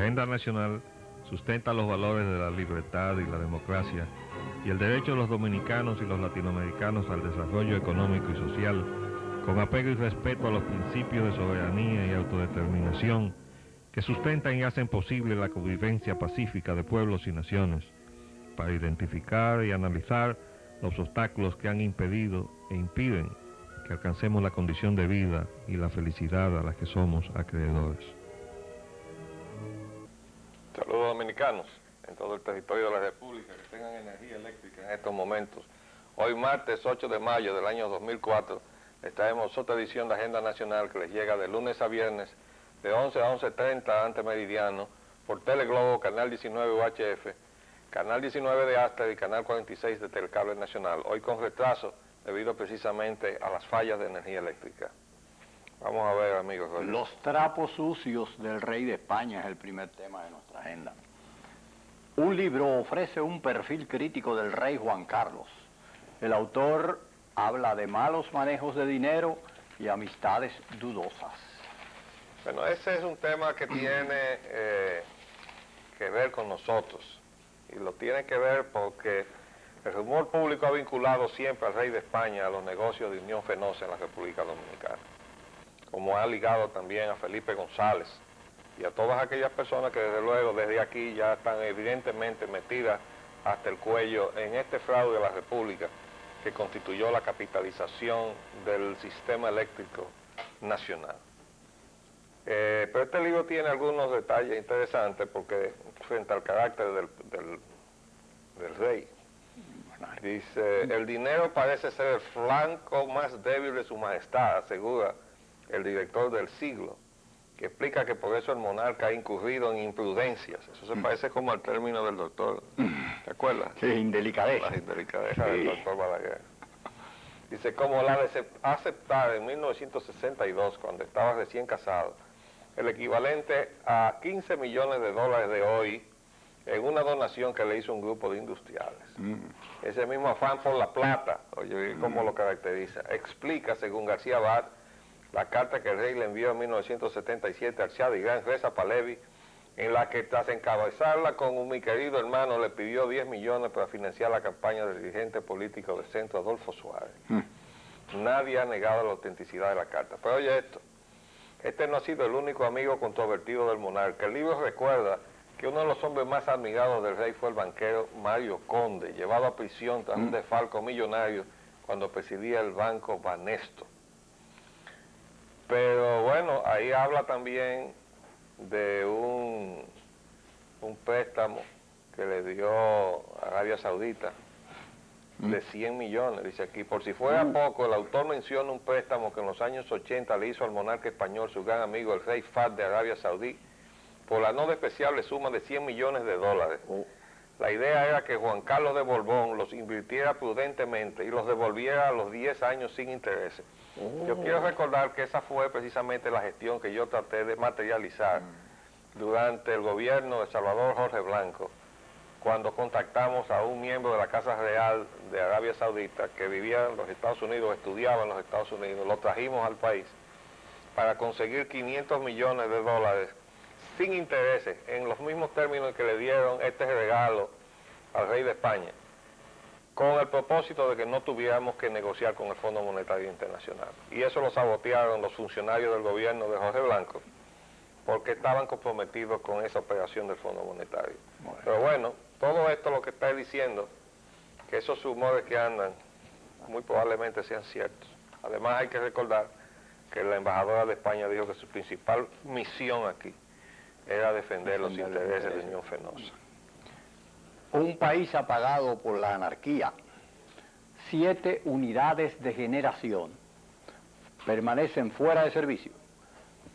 agenda nacional sustenta los valores de la libertad y la democracia y el derecho de los dominicanos y los latinoamericanos al desarrollo económico y social, con apego y respeto a los principios de soberanía y autodeterminación que sustentan y hacen posible la convivencia pacífica de pueblos y naciones, para identificar y analizar los obstáculos que han impedido e impiden que alcancemos la condición de vida y la felicidad a la que somos acreedores. Saludos dominicanos en todo el territorio de la República que tengan energía eléctrica en estos momentos. Hoy martes 8 de mayo del año 2004 traemos otra edición de Agenda Nacional que les llega de lunes a viernes de 11 a 11:30 ante meridiano por Teleglobo, Canal 19 UHF, Canal 19 de Astra y Canal 46 de Telecable Nacional, hoy con retraso debido precisamente a las fallas de energía eléctrica. Vamos a ver, amigos. Los trapos sucios del rey de España es el primer tema de nuestra agenda. Un libro ofrece un perfil crítico del rey Juan Carlos. El autor habla de malos manejos de dinero y amistades dudosas. Bueno, ese es un tema que tiene que ver con nosotros. Y lo tiene que ver porque el rumor público ha vinculado siempre al rey de España a los negocios de Unión Fenosa en la República Dominicana, como ha ligado también a Felipe González y a todas aquellas personas que desde luego desde aquí ya están evidentemente metidas hasta el cuello en este fraude de la República que constituyó la capitalización del sistema eléctrico nacional. Pero este libro tiene algunos detalles interesantes porque frente al carácter del rey. Dice, el dinero parece ser el flanco más débil de su majestad, asegura el director del Siglo, que explica que por eso el monarca ha incurrido en imprudencias. Eso se parece como al término del doctor, ¿te acuerdas? Sí, indelicadeza. La indelicadeza del doctor Balaguer. Dice, como la de aceptar en 1962, cuando estaba recién casado, el equivalente a 15 millones de dólares de hoy en una donación que le hizo un grupo de industriales. Ese mismo afán por la plata, oye, ¿cómo lo caracteriza? Explica, según García Abad, la carta que el rey le envió en 1977 al Shah de Irán, Reza Pahlavi, en la que tras encabezarla con mi querido hermano le pidió 10 millones para financiar la campaña del dirigente político del centro, Adolfo Suárez. Nadie ha negado la autenticidad de la carta. Pero oye esto, este no ha sido el único amigo controvertido del monarca. El libro recuerda que uno de los hombres más admirados del rey fue el banquero Mario Conde, llevado a prisión tras un desfalco millonario cuando presidía el Banco Banesto. Pero bueno, ahí habla también de un préstamo que le dio Arabia Saudita de 100 millones, dice aquí. Por si fuera poco, el autor menciona un préstamo que en los años 80 le hizo al monarca español, su gran amigo, el rey Fahd de Arabia Saudí, por la no despreciable suma de 100 millones de dólares. La idea era que Juan Carlos de Borbón los invirtiera prudentemente y los devolviera a los 10 años sin intereses. Yo quiero recordar que esa fue precisamente la gestión que yo traté de materializar durante el gobierno de Salvador Jorge Blanco, cuando contactamos a un miembro de la Casa Real de Arabia Saudita que vivía en los Estados Unidos, estudiaba en los Estados Unidos, lo trajimos al país para conseguir 500 millones de dólares sin intereses, en los mismos términos que le dieron este regalo al rey de España, con el propósito de que no tuviéramos que negociar con el Fondo Monetario Internacional. Y eso lo sabotearon los funcionarios del gobierno de Jorge Blanco, porque estaban comprometidos con esa operación del Fondo Monetario. Pero bueno, todo esto lo que está diciendo, que esos rumores que andan, muy probablemente sean ciertos. Además hay que recordar que la embajadora de España dijo que su principal misión aquí era defender los intereses de Unión Fenosa. Un país apagado por la anarquía. 7 unidades de generación permanecen fuera de servicio.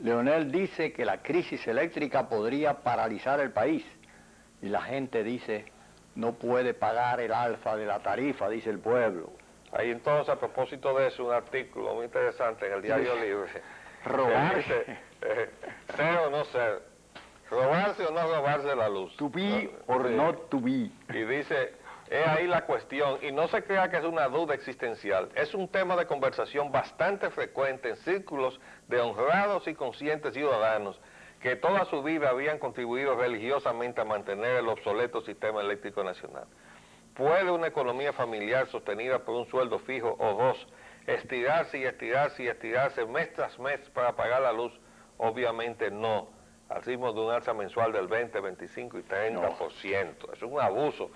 Leonel dice que la crisis eléctrica podría paralizar el país. Y la gente dice, no puede pagar el alza de la tarifa, dice el pueblo. Hay entonces, a propósito de eso, un artículo muy interesante en el Diario Libre. Robarse. Ser o no ser. Robarse o no robarse la luz. To be or not to be. Y dice, es ahí la cuestión, y no se crea que es una duda existencial, es un tema de conversación bastante frecuente en círculos de honrados y conscientes ciudadanos que toda su vida habían contribuido religiosamente a mantener el obsoleto sistema eléctrico nacional. ¿Puede una economía familiar sostenida por un sueldo fijo o dos estirarse y estirarse y estirarse mes tras mes para pagar la luz? Obviamente no, al ritmo de un alza mensual del 20, 25 y 30%. Es un abuso,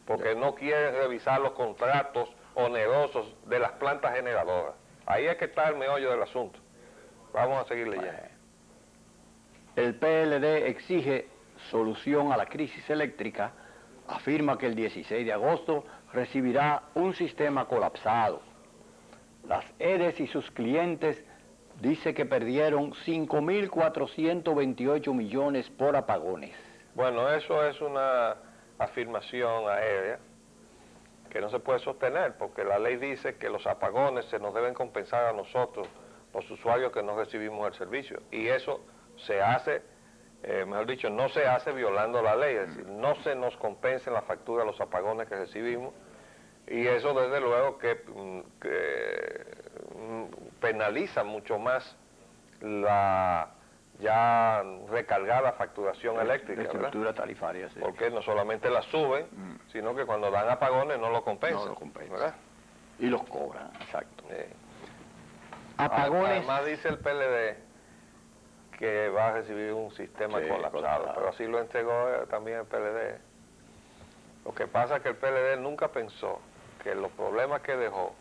porque no quieren revisar los contratos onerosos de las plantas generadoras. Ahí es que está el meollo del asunto. Vamos a seguir leyendo. El PLD exige solución a la crisis eléctrica, afirma que el 16 de agosto recibirá un sistema colapsado. Las EDES y sus clientes dice que perdieron 5.428 millones por apagones. Bueno, eso es una afirmación aérea que no se puede sostener, porque la ley dice que los apagones se nos deben compensar a nosotros, los usuarios que no recibimos el servicio, y eso se hace, mejor dicho, no se hace violando la ley, es decir, no se nos compensa en la factura los apagones que recibimos, y eso desde luego que penaliza mucho más la ya recargada facturación eléctrica, de estructura tarifaria, sí. Porque no solamente la suben, sino que cuando dan apagones no lo compensan. No lo compensan. ¿Verdad? Y los cobran, exacto. Apagones. Además dice el PLD que va a recibir un sistema colapsado, pero así lo entregó también el PLD. Lo que pasa es que el PLD nunca pensó que los problemas que dejó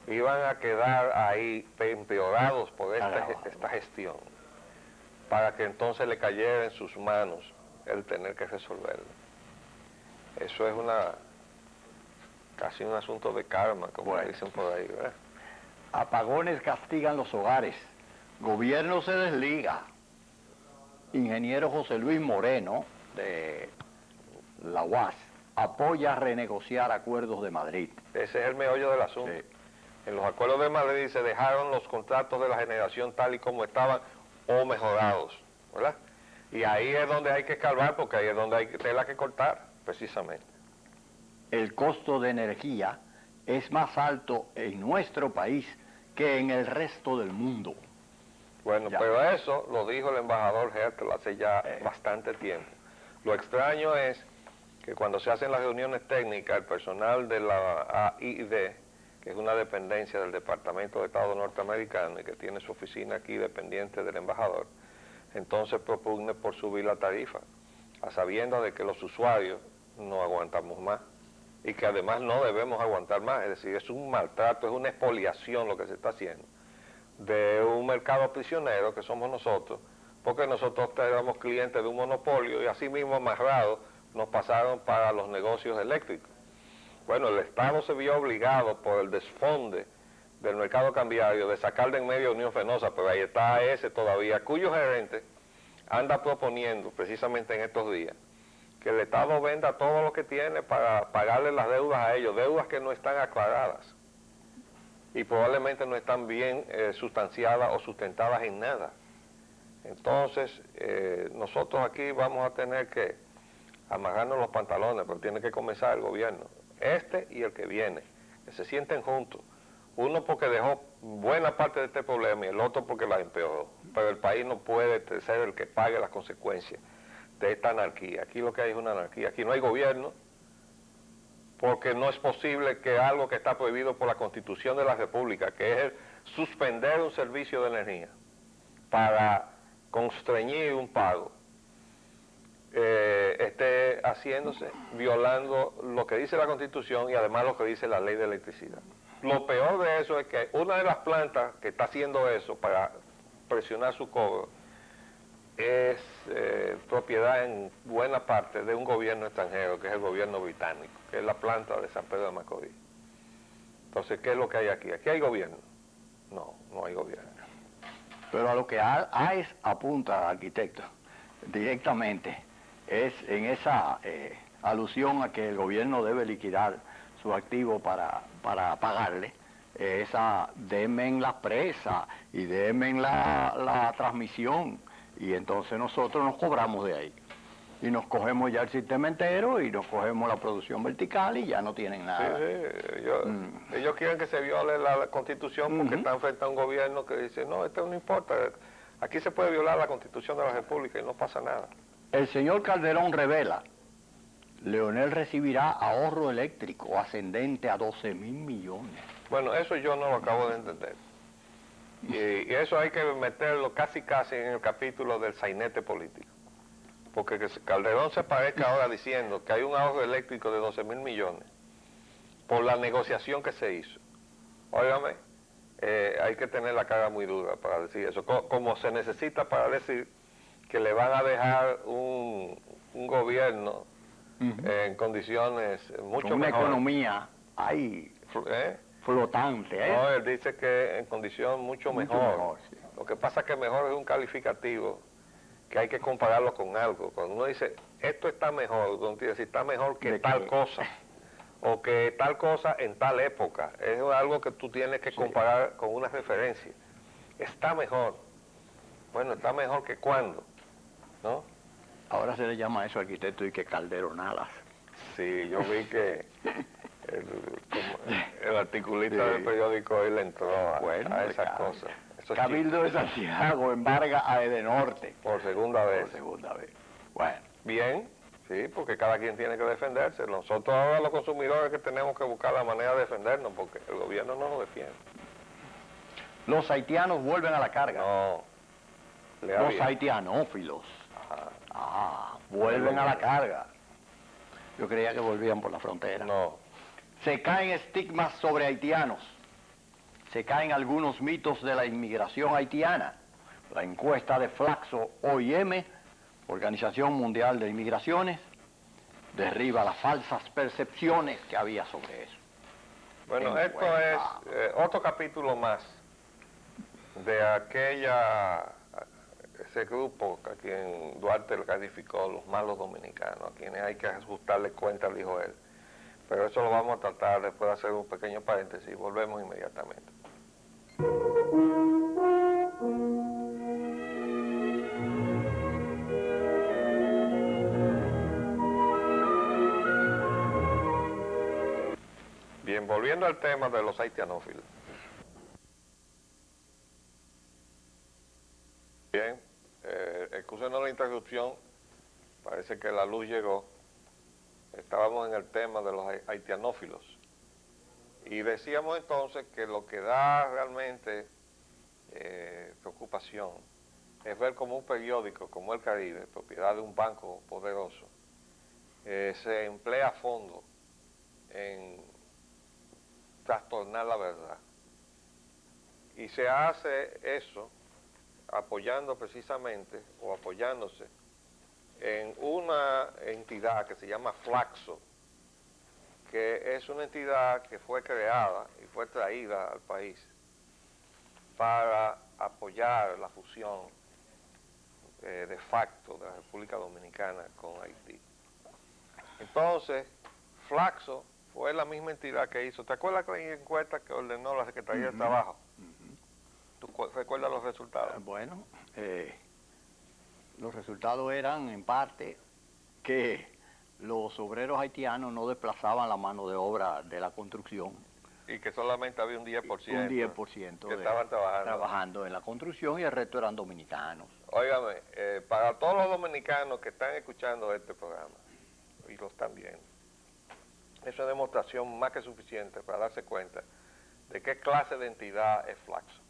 iban a quedar ahí empeorados por esta gestión, para que entonces le cayera en sus manos el tener que resolverlo. Eso es casi un asunto de karma, como dicen por ahí, ¿verdad? Apagones castigan los hogares. Gobierno se desliga. Ingeniero José Luis Moreno, de la UAS, apoya renegociar acuerdos de Madrid. Ese es el meollo del asunto. Sí. En los acuerdos de Madrid se dejaron los contratos de la generación tal y como estaban o mejorados, ¿verdad? Y ahí es donde hay que escarbar, porque ahí es donde hay tela que cortar, precisamente. El costo de energía es más alto en nuestro país que en el resto del mundo. Bueno, pero eso lo dijo el embajador Hertel hace ya bastante tiempo. Lo extraño es que cuando se hacen las reuniones técnicas, el personal de la AID, que es una dependencia del Departamento de Estado norteamericano y que tiene su oficina aquí dependiente del embajador, entonces propugna por subir la tarifa, a sabiendas de que los usuarios no aguantamos más y que además no debemos aguantar más. Es decir, es un maltrato, es una expoliación lo que se está haciendo de un mercado prisionero que somos nosotros, porque nosotros éramos clientes de un monopolio y así mismo amarrados nos pasaron para los negocios eléctricos. Bueno, el Estado se vio obligado por el desfonde del mercado cambiario de sacar de en medio a Unión Fenosa, pero ahí está ese todavía, cuyo gerente anda proponiendo precisamente en estos días que el Estado venda todo lo que tiene para pagarle las deudas a ellos, deudas que no están aclaradas y probablemente no están bien sustanciadas o sustentadas en nada. Entonces, nosotros aquí vamos a tener que amarrarnos los pantalones, pero tiene que comenzar el gobierno, este y el que viene, que se sienten juntos, uno porque dejó buena parte de este problema y el otro porque la empeoró, pero el país no puede ser el que pague las consecuencias de esta anarquía. Aquí lo que hay es una anarquía, aquí no hay gobierno, porque no es posible que algo que está prohibido por la Constitución de la República, que es el suspender un servicio de energía para constreñir un pago, esté haciéndose, violando lo que dice la Constitución y además lo que dice la ley de electricidad. Lo peor de eso es que una de las plantas que está haciendo eso para presionar su cobro es propiedad en buena parte de un gobierno extranjero, que es el gobierno británico, que es la planta de San Pedro de Macorís. Entonces, ¿qué es lo que hay aquí? ¿Aquí hay gobierno? No, no hay gobierno. Pero a lo que AES apunta, arquitecto, directamente, es en esa alusión a que el gobierno debe liquidar su activo para pagarle, denme en la presa y denme en la transmisión, y entonces nosotros nos cobramos de ahí. Y nos cogemos ya el sistema entero y nos cogemos la producción vertical y ya no tienen nada. Sí, ellos quieren que se viole la Constitución porque están frente a un gobierno que dice, no, esto no importa, Aquí se puede violar la Constitución de la República y no pasa nada. El señor Calderón revela, Leonel recibirá ahorro eléctrico ascendente a 12.000 millones. Bueno, eso yo no lo acabo de entender. Y eso hay que meterlo casi en el capítulo del sainete político. Porque que Calderón se parezca ahora diciendo que hay un ahorro eléctrico de 12.000 millones por la negociación que se hizo. Óigame, hay que tener la cara muy dura para decir eso, como se necesita para decir que le van a dejar un gobierno en condiciones mucho con una mejores. economía ahí flotante. No, él dice que en condición mucho mejor. Sí. Lo que pasa es que mejor es un calificativo que hay que compararlo con algo. Cuando uno dice, esto está mejor, uno tiene que decir, está mejor que tal cosa, o que tal cosa en tal época. Es algo que tú tienes que comparar con una referencia. Está mejor. Bueno, está mejor que cuándo, ¿no? Ahora se le llama a eso arquitecto y que calderonadas. Sí, yo vi que el articulista del periódico hoy le entró a esas cosas. Cabildo de Santiago embarga a Edenorte. Por segunda vez. Por segunda vez. Bueno. Bien, sí, porque cada quien tiene que defenderse. Nosotros ahora los consumidores que tenemos que buscar la manera de defendernos porque el gobierno no nos defiende. Los haitianos vuelven a la carga. No. Los haitianófilos. Vuelven a la carga. Yo creía que volvían por la frontera. No. Se caen estigmas sobre haitianos. Se caen algunos mitos de la inmigración haitiana. La encuesta de Flaxo OIM, Organización Mundial de Inmigraciones, derriba las falsas percepciones que había sobre eso. Bueno, esto es otro capítulo más de ese grupo a quien Duarte le calificó los malos dominicanos, a quienes hay que ajustarle cuentas, dijo él. Pero eso lo vamos a tratar después de hacer un pequeño paréntesis. Volvemos inmediatamente. Bien, volviendo al tema de los haitianófilos. Bien, excúsenos la interrupción, parece que la luz llegó. Estábamos en el tema de los haitianófilos. Y decíamos entonces que lo que da realmente preocupación es ver como un periódico como El Caribe, propiedad de un banco poderoso, se emplea a fondo en trastornar la verdad. Y se hace eso apoyando precisamente o apoyándose en una entidad que se llama Flaxo, que es una entidad que fue creada y fue traída al país para apoyar la fusión de facto de la República Dominicana con Haití. Entonces, Flaxo fue la misma entidad que hizo. ¿Te acuerdas que la encuesta que ordenó la Secretaría de Trabajo? ¿Tú recuerdas los resultados? Bueno, los resultados eran en parte que los obreros haitianos no desplazaban la mano de obra de la construcción. Y que solamente había un 10%. Un 10% que estaban trabajando en la construcción y el resto eran dominicanos. Óigame, para todos los dominicanos que están escuchando este programa y lo están viendo, es una demostración más que suficiente para darse cuenta de qué clase de entidad es Flaxo.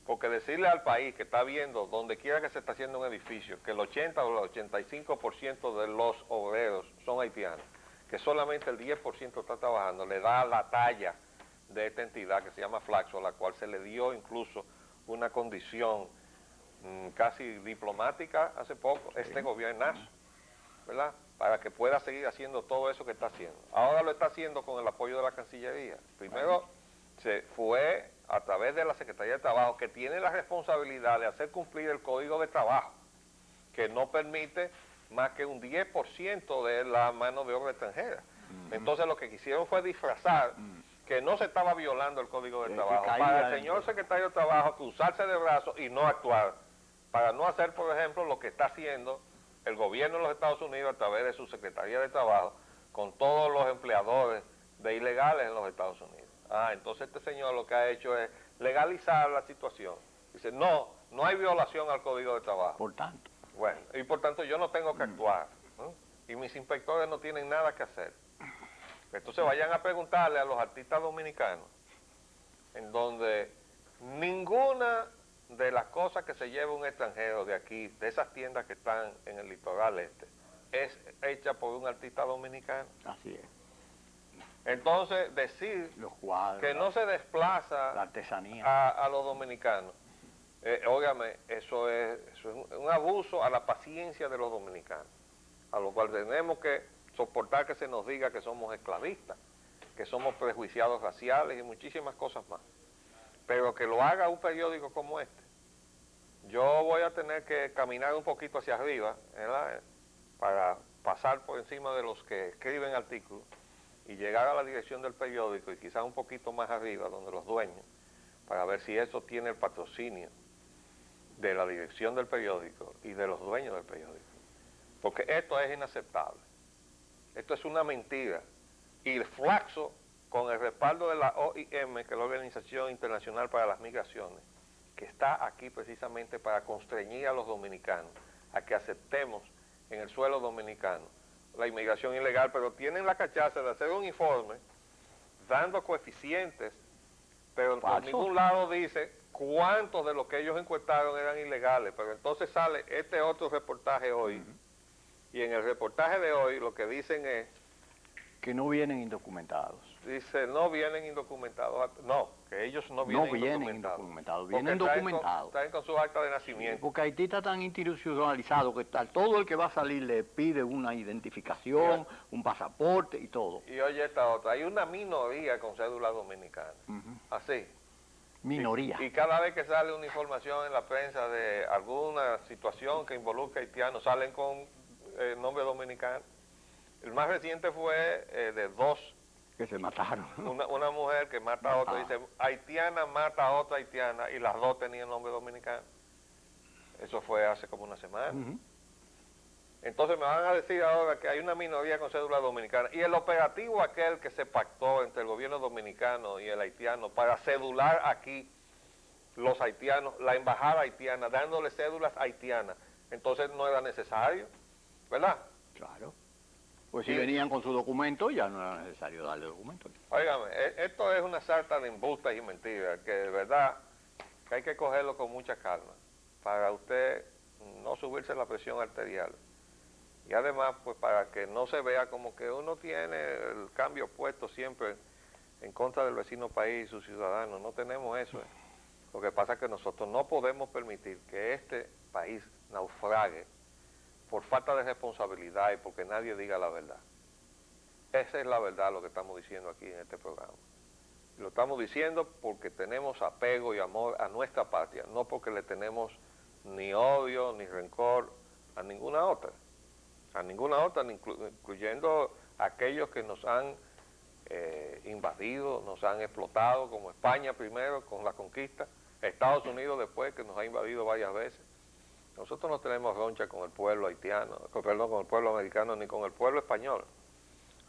Porque decirle al país que está viendo donde quiera que se está haciendo un edificio que el 80 o el 85% de los obreros son haitianos, que solamente el 10% está trabajando, le da la talla de esta entidad que se llama Flaxo, a la cual se le dio incluso una condición casi diplomática hace poco, este gobiernazo, ¿verdad? Para que pueda seguir haciendo todo eso que está haciendo. Ahora lo está haciendo con el apoyo de la Cancillería. Primero se fue a través de la Secretaría de Trabajo, que tiene la responsabilidad de hacer cumplir el Código de Trabajo, que no permite más que un 10% de la mano de obra extranjera. Entonces lo que quisieron fue disfrazar que no se estaba violando el Código de Trabajo, para el señor secretario de Trabajo cruzarse de brazos y no actuar, para no hacer, por ejemplo, lo que está haciendo el gobierno de los Estados Unidos a través de su Secretaría de Trabajo con todos los empleadores de ilegales en los Estados Unidos. Entonces este señor lo que ha hecho es legalizar la situación. Dice, no, no hay violación al Código de Trabajo. Por tanto. Bueno, y por tanto yo no tengo que actuar, ¿no? Y mis inspectores no tienen nada que hacer. Entonces vayan a preguntarle a los artistas dominicanos, en donde ninguna de las cosas que se lleva un extranjero de aquí, de esas tiendas que están en el litoral este, es hecha por un artista dominicano. Así es. Entonces, decir Los cuadros, que no se desplaza la artesanía. a los dominicanos, óigame, eso es un abuso a la paciencia de los dominicanos, a lo cual tenemos que soportar que se nos diga que somos esclavistas, que somos prejuiciados raciales y muchísimas cosas más. Pero que lo haga un periódico como este. Yo voy a tener que caminar un poquito hacia arriba, ¿verdad?, para pasar por encima de los que escriben artículos y llegar a la dirección del periódico y quizás un poquito más arriba, donde los dueños, para ver si eso tiene el patrocinio de la dirección del periódico y de los dueños del periódico. Porque esto es inaceptable. Esto es una mentira. Y el Flaxo, con el respaldo de la OIM, que es la Organización Internacional para las Migraciones, que está aquí precisamente para constreñir a los dominicanos a que aceptemos en el suelo dominicano la inmigración ilegal, pero tienen la cachaza de hacer un informe dando coeficientes, pero por ningún lado dice cuántos de los que ellos encuestaron eran ilegales. Pero entonces sale este otro reportaje hoy, y en el reportaje de hoy lo que dicen es que no vienen indocumentados. Dice, no vienen indocumentados. No, que ellos no vienen indocumentados. Vienen documentados. Traen con su acta de nacimiento. Porque Haití está tan institucionalizado que todo el que va a salir le pide una identificación, un pasaporte y todo. Y oye esta otra, hay una minoría con cédula dominicana. Así. Minoría. Y cada vez que sale una información en la prensa de alguna situación que involucra haitianos, salen con nombre dominicano. El más reciente fue de dos. Que se mataron. Una mujer que mata a otra, dice, haitiana mata a otra haitiana, y las dos tenían nombre dominicano. Eso fue hace como una semana. Entonces me van a decir ahora que hay una minoría con cédula dominicana. Y el operativo aquel que se pactó entre el gobierno dominicano y el haitiano para cedular aquí los haitianos, la embajada haitiana, dándole cédulas haitianas, entonces no era necesario, ¿verdad? Claro. Pues si venían con su documento, ya no era necesario darle documento. Óigame, esto es una sarta de embustes y mentiras, que de verdad que hay que cogerlo con mucha calma, para usted no subirse la presión arterial. Y además, pues para que no se vea como que uno tiene el cambio puesto siempre en contra del vecino país y sus ciudadanos. No tenemos eso. Lo que pasa es que nosotros no podemos permitir que este país naufrague por falta de responsabilidad y porque nadie diga la verdad. Esa es la verdad lo que estamos diciendo aquí en este programa. Y lo estamos diciendo porque tenemos apego y amor a nuestra patria, no porque le tenemos ni odio ni rencor a ninguna otra, incluyendo aquellos que nos han invadido, nos han explotado, como España primero con la conquista, Estados Unidos después, que nos ha invadido varias veces. Nosotros no tenemos roncha con el pueblo haitiano, perdón, con el pueblo americano, ni con el pueblo español.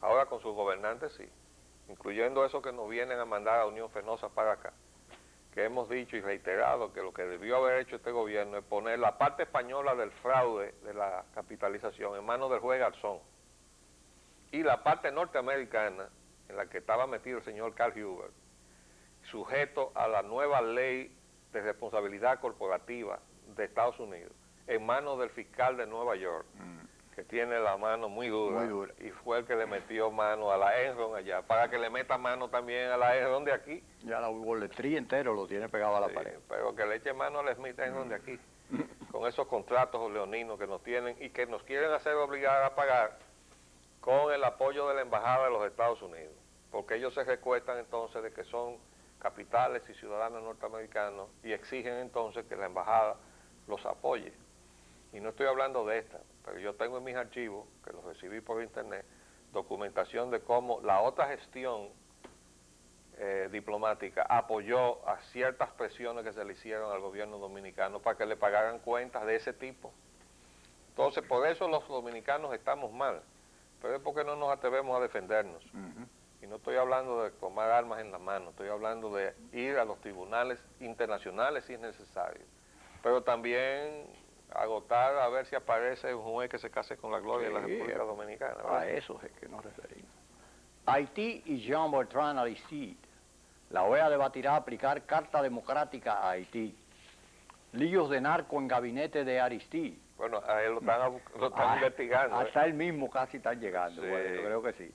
Ahora con sus gobernantes sí, incluyendo esos que nos vienen a mandar a Unión Fenosa para acá, que hemos dicho y reiterado que lo que debió haber hecho este gobierno es poner la parte española del fraude de la capitalización en manos del juez Garzón, y la parte norteamericana, en la que estaba metido el señor Carl Huber, sujeto a la nueva ley de responsabilidad corporativa de Estados Unidos, en manos del fiscal de Nueva York, que tiene la mano muy dura, y fue el que le metió mano a la Enron allá, para que le meta mano también a la Enron de aquí. Ya la boletría entero lo tiene pegado a la pared. Pero que le eche mano a la Smith Enron de aquí, con esos contratos leoninos que nos tienen y que nos quieren hacer obligar a pagar con el apoyo de la Embajada de los Estados Unidos, porque ellos se recuestan entonces de que son capitales y ciudadanos norteamericanos y exigen entonces que la Embajada los apoye. Y no estoy hablando de esta, pero yo tengo en mis archivos, que los recibí por internet, documentación de cómo la otra gestión diplomática apoyó a ciertas presiones que se le hicieron al gobierno dominicano para que le pagaran cuentas de ese tipo. Entonces, por eso los dominicanos estamos mal, pero es porque no nos atrevemos a defendernos. Y no estoy hablando de tomar armas en la mano, estoy hablando de ir a los tribunales internacionales si es necesario, pero también agotar a ver si aparece un juez que se case con la gloria de la Sí, República Dominicana, A ¿verdad? eso es que nos referimos. Haití y Jean-Bertrand Aristide. La OEA debatirá aplicar Carta Democrática a Haití. Líos de narco en gabinete de Aristide. Bueno, a él lo están investigando. Hasta él mismo casi está llegando. Sí. Bueno, yo creo que sí.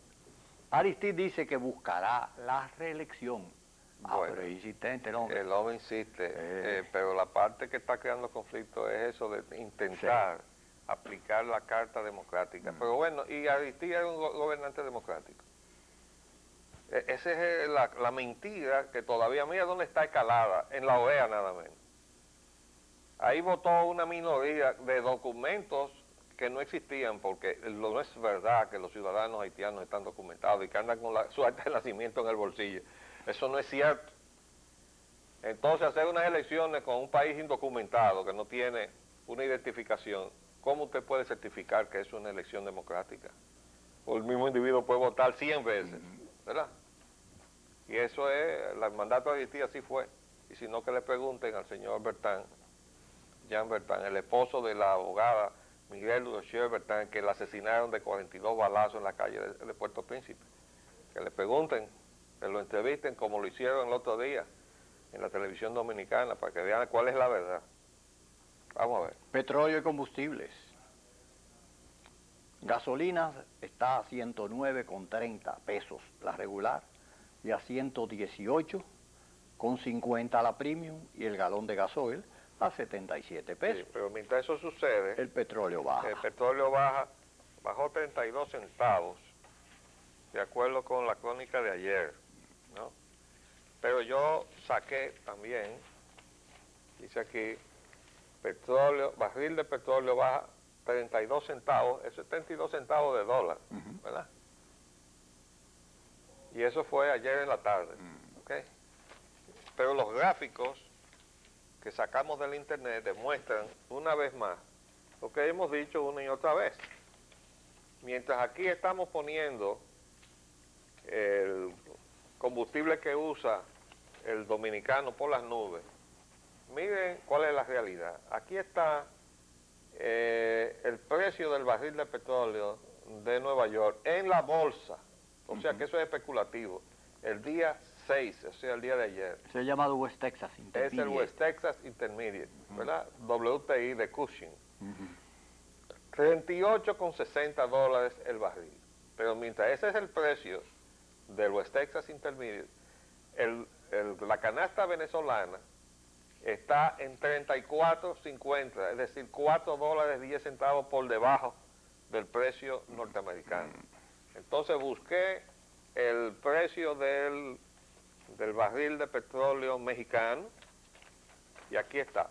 Aristide dice que buscará la reelección. Bueno, Pero es insistente el hombre. El hombre insiste, pero la parte que está creando conflicto es eso de intentar aplicar la Carta Democrática. Pero bueno, y Aristide era un gobernante democrático. Esa es la mentira que todavía, mira dónde está escalada, en la OEA nada menos. Ahí votó una minoría de documentos que no existían, porque no es verdad que los ciudadanos haitianos están documentados y que andan con su acta de nacimiento en el bolsillo. Eso no es cierto. Entonces, hacer unas elecciones con un país indocumentado que no tiene una identificación, ¿cómo usted puede certificar que es una elección democrática? O el mismo individuo puede votar 100 veces, ¿verdad? Y eso es, el mandato de Haití así fue. Y si no, que le pregunten al señor Bertrand, Jean Bertrand, el esposo de la abogada Miguel Durocher Bertrand, que la asesinaron de 42 balazos en la calle de Puerto Príncipe. Que le pregunten, que lo entrevisten como lo hicieron el otro día en la televisión dominicana, para que vean cuál es la verdad. Vamos a ver. Petróleo y combustibles. Gasolina está a 109,30 pesos la regular y a 118,50 la premium, y el galón de gasoil a 77 pesos. Sí, pero mientras eso sucede, El petróleo baja. el petróleo bajó 32 centavos, de acuerdo con la crónica de ayer, ¿no? Pero yo saqué también, dice aquí, barril de petróleo baja 32 centavos, eso es 32 centavos de dólar, ¿verdad? Y eso fue ayer en la tarde, ¿ok? Pero los gráficos que sacamos del internet demuestran una vez más lo que hemos dicho una y otra vez. Mientras aquí estamos poniendo el combustible que usa el dominicano por las nubes, miren cuál es la realidad. Aquí está el precio del barril de petróleo de Nueva York en la bolsa, o sea que eso es especulativo, el día 6, o sea el día de ayer. Se ha llamado West Texas Intermediate. Es el West Texas Intermediate, ¿verdad? WTI de Cushing. 38,60 dólares el barril. Pero mientras ese es el precio del West Texas Intermediate, la canasta venezolana está en 34.50, es decir, 4 dólares 10 centavos por debajo del precio norteamericano. Entonces busqué el precio del barril de petróleo mexicano y aquí está.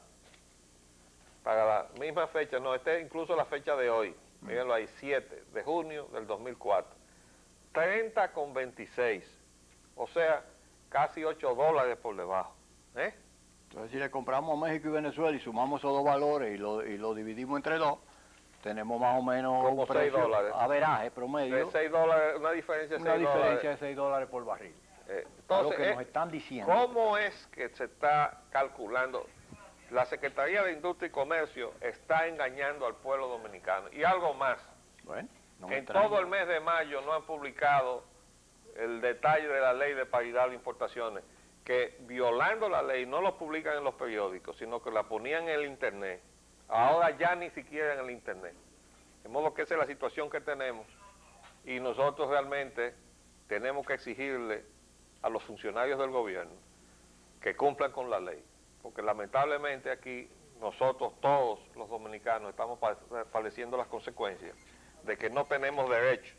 Para la misma fecha, no, esta es incluso la fecha de hoy, mírenlo ahí, 7 de junio del 2004, 30,26, o sea, casi 8 dólares por debajo, ¿eh? Entonces, si le compramos a México y Venezuela y sumamos esos dos valores y lo dividimos entre dos, tenemos más o menos como un precio, 6 dólares. averaje promedio, De 6 dólares, una diferencia de 6 dólares. de 6 dólares por barril. Entonces, lo que nos están diciendo. ¿cómo es que se está calculando? La Secretaría de Industria y Comercio está engañando al pueblo dominicano. Y algo más, Bueno, no me en extraña. todo el mes de mayo no han publicado el detalle de la ley de paridad de importaciones, que violando la ley no lo publican en los periódicos, sino que la ponían en el internet. Ahora ya ni siquiera en el internet. De modo que esa es la situación que tenemos y nosotros realmente tenemos que exigirle a los funcionarios del gobierno que cumplan con la ley, porque lamentablemente aquí nosotros todos los dominicanos estamos padeciendo las consecuencias de que no tenemos derecho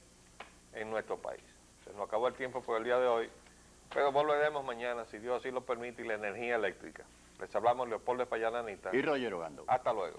en nuestro país. Se nos acabó el tiempo por el día de hoy, pero volveremos mañana, si Dios así lo permite, y la energía eléctrica. Les hablamos Leopoldo Espaillat Anita. Y Roger Ogando. Hasta luego.